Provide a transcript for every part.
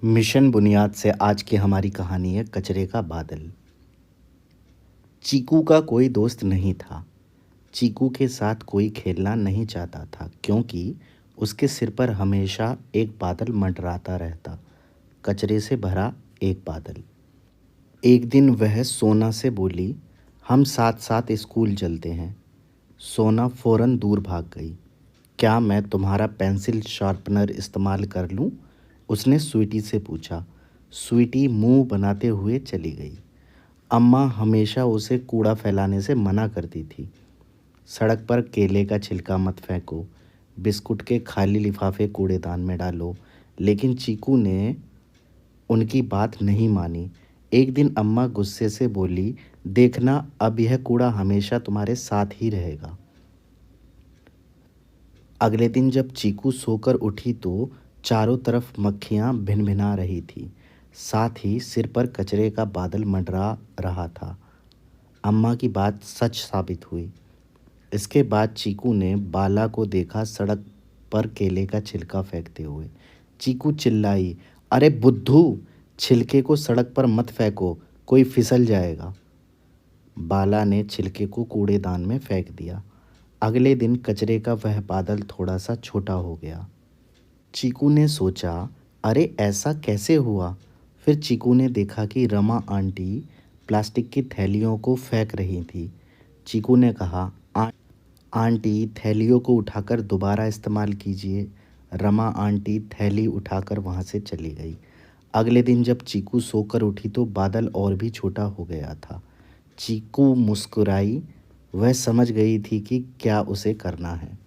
Mission बुनियाद से आज की हमारी कहानी है कचरे का बादल। चीकू का कोई दोस्त नहीं था। चीकू के साथ कोई खेलना नहीं चाहता था क्योंकि उसके सिर पर हमेशा एक बादल मंडराता रहता, कचरे से भरा एक बादल। एक दिन वह सोना से बोली, हम साथ साथ स्कूल चलते हैं। सोना फौरन दूर भाग गई। क्या मैं तुम्हारा पेंसिल शार्पनर इस्तेमाल कर लूं? उसने स्वीटी से पूछा। स्वीटी मुंह बनाते हुए चली गई। अम्मा हमेशा उसे कूड़ा फैलाने से मना करती थी। सड़क पर केले का छिलका मत फेंको, बिस्कुट के खाली लिफाफे कूड़ेदान में डालो। लेकिन चीकू ने उनकी बात नहीं मानी। एक दिन अम्मा गुस्से से बोली, देखना अब यह कूड़ा हमेशा तुम्हारे साथ ही रहेगा। अगले दिन जब चीकू सोकर उठी तो चारों तरफ मक्खियाँ भिनभिना रही थी, साथ ही सिर पर कचरे का बादल मंडरा रहा था। अम्मा की बात सच साबित हुई। इसके बाद चीकू ने बाला को देखा सड़क पर केले का छिलका फेंकते हुए। चीकू चिल्लाई, अरे बुद्धू, छिलके को सड़क पर मत फेंको, कोई फिसल जाएगा। बाला ने छिलके को कूड़ेदान में फेंक दिया। अगले दिन कचरे का वह बादल थोड़ा सा छोटा हो गया। चीकू ने सोचा, अरे ऐसा कैसे हुआ? फिर चीकू ने देखा कि रमा आंटी प्लास्टिक की थैलियों को फेंक रही थी। चीकू ने कहा, आंटी थैलियों को उठाकर दोबारा इस्तेमाल कीजिए। रमा आंटी थैली उठाकर वहाँ से चली गई। अगले दिन जब चीकू सोकर उठी तो बादल और भी छोटा हो गया था। चीकू मुस्कुराई, वह समझ गई थी कि क्या उसे करना है।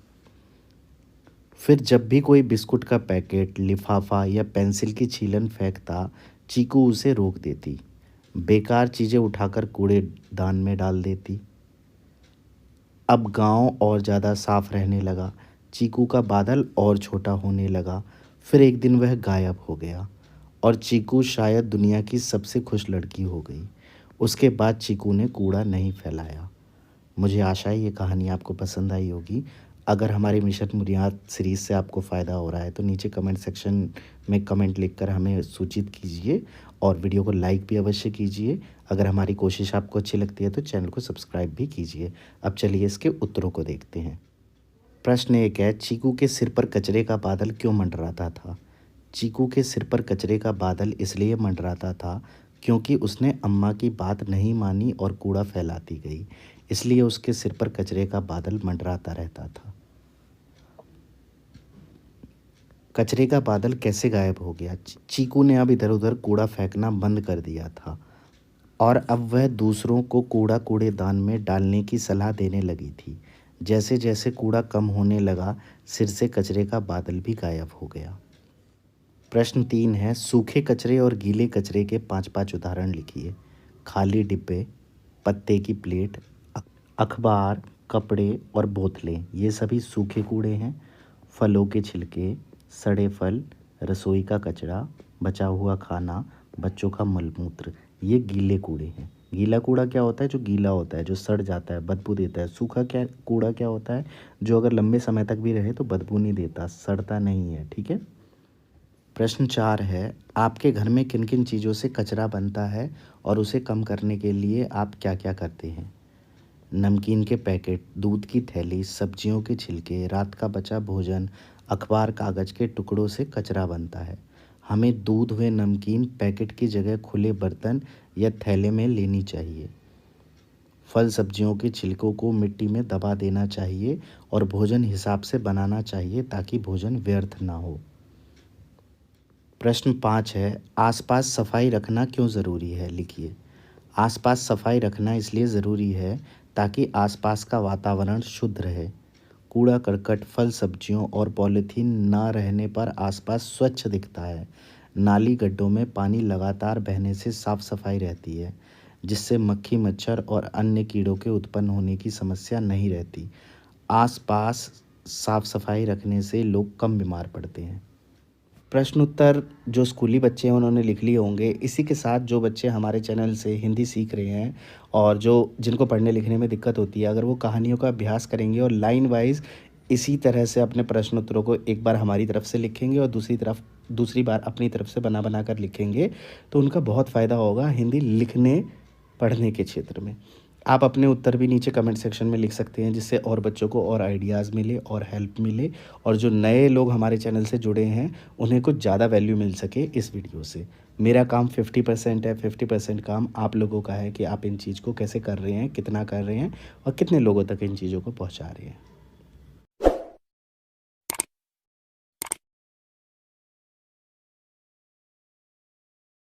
फिर जब भी कोई बिस्कुट का पैकेट, लिफाफा या पेंसिल की छीलन फेंकता, चीकू उसे रोक देती। बेकार चीज़ें उठाकर कूड़ेदान में डाल देती। अब गांव और ज़्यादा साफ रहने लगा। चीकू का बादल और छोटा होने लगा। फिर एक दिन वह गायब हो गया और चीकू शायद दुनिया की सबसे खुश लड़की हो गई। उसके बाद चीकू ने कूड़ा नहीं फैलाया। मुझे आशा है ये कहानी आपको पसंद आई होगी। अगर हमारे मिशन बुनियाद सीरीज़ से आपको फ़ायदा हो रहा है तो नीचे कमेंट सेक्शन में कमेंट लिखकर हमें सूचित कीजिए और वीडियो को लाइक भी अवश्य कीजिए। अगर हमारी कोशिश आपको अच्छी लगती है तो चैनल को सब्सक्राइब भी कीजिए। अब चलिए इसके उत्तरों को देखते हैं। प्रश्न एक है, चीकू के सिर पर कचरे का बादल क्यों मंडराता था? चीकू के सिर पर कचरे का बादल इसलिए मंडराता था क्योंकि उसने अम्मा की बात नहीं मानी और कूड़ा फैलाती गई, इसलिए उसके सिर पर कचरे का बादल मंडराता रहता था। कचरे का बादल कैसे गायब हो गया? चीकू ने अब इधर उधर कूड़ा फेंकना बंद कर दिया था और अब वह दूसरों को कूड़ेदान में डालने की सलाह देने लगी थी। जैसे जैसे कूड़ा कम होने लगा, सिर से कचरे का बादल भी गायब हो गया। प्रश्न 3 है, सूखे कचरे और गीले कचरे के 5-5 उदाहरण लिखिए। खाली डिब्बे, पत्ते की प्लेट, अखबार, कपड़े और बोतलें, ये सभी सूखे कूड़े हैं। फलों के छिलके, सड़े फल, रसोई का कचरा, बचा हुआ खाना, बच्चों का मलमूत्र, ये गीले कूड़े हैं। गीला कूड़ा क्या होता है? जो गीला होता है, जो सड़ जाता है, बदबू देता है। सूखा क्या कूड़ा क्या होता है? जो अगर लंबे समय तक भी रहे तो बदबू नहीं देता, सड़ता नहीं है। ठीक है। प्रश्न 4 है, आपके घर में किन किन चीज़ों से कचरा बनता है और उसे कम करने के लिए आप क्या क्या करते हैं? नमकीन के पैकेट, दूध की थैली, सब्जियों के छिलके, रात का बचा भोजन, अखबार कागज़ के टुकड़ों से कचरा बनता है। हमें दूध व नमकीन पैकेट की जगह खुले बर्तन या थैले में लेनी चाहिए। फल सब्जियों के छिलकों को मिट्टी में दबा देना चाहिए और भोजन हिसाब से बनाना चाहिए ताकि भोजन व्यर्थ ना हो। प्रश्न 5 है, आसपास सफाई रखना क्यों ज़रूरी है? लिखिए। आसपास सफाई रखना इसलिए ज़रूरी है ताकि आसपास का वातावरण शुद्ध रहे। कूड़ा करकट, फल सब्जियों और पॉलीथीन ना रहने पर आसपास स्वच्छ दिखता है। नाली गड्ढों में पानी लगातार बहने से साफ सफाई रहती है, जिससे मक्खी, मच्छर और अन्य कीड़ों के उत्पन्न होने की समस्या नहीं रहती। आसपास साफ सफाई रखने से लोग कम बीमार पड़ते हैं। प्रश्न उत्तर जो स्कूली बच्चे हैं उन्होंने लिख लिए होंगे। इसी के साथ जो बच्चे हमारे चैनल से हिंदी सीख रहे हैं और जिनको पढ़ने लिखने में दिक्कत होती है, अगर वो कहानियों का अभ्यास करेंगे और लाइन वाइज इसी तरह से अपने प्रश्न उत्तरों को एक बार हमारी तरफ से लिखेंगे और दूसरी तरफ दूसरी बार अपनी तरफ से बना बना कर लिखेंगे तो उनका बहुत फ़ायदा होगा हिंदी लिखने पढ़ने के क्षेत्र में। आप अपने उत्तर भी नीचे कमेंट सेक्शन में लिख सकते हैं, जिससे और बच्चों को और आइडियाज़ मिले और हेल्प मिले, और जो नए लोग हमारे चैनल से जुड़े हैं उन्हें कुछ ज़्यादा वैल्यू मिल सके इस वीडियो से। मेरा काम 50% है, 50% काम आप लोगों का है कि आप इन चीज़ को कैसे कर रहे हैं, कितना कर रहे हैं और कितने लोगों तक इन चीज़ों को पहुंचा रहे हैं।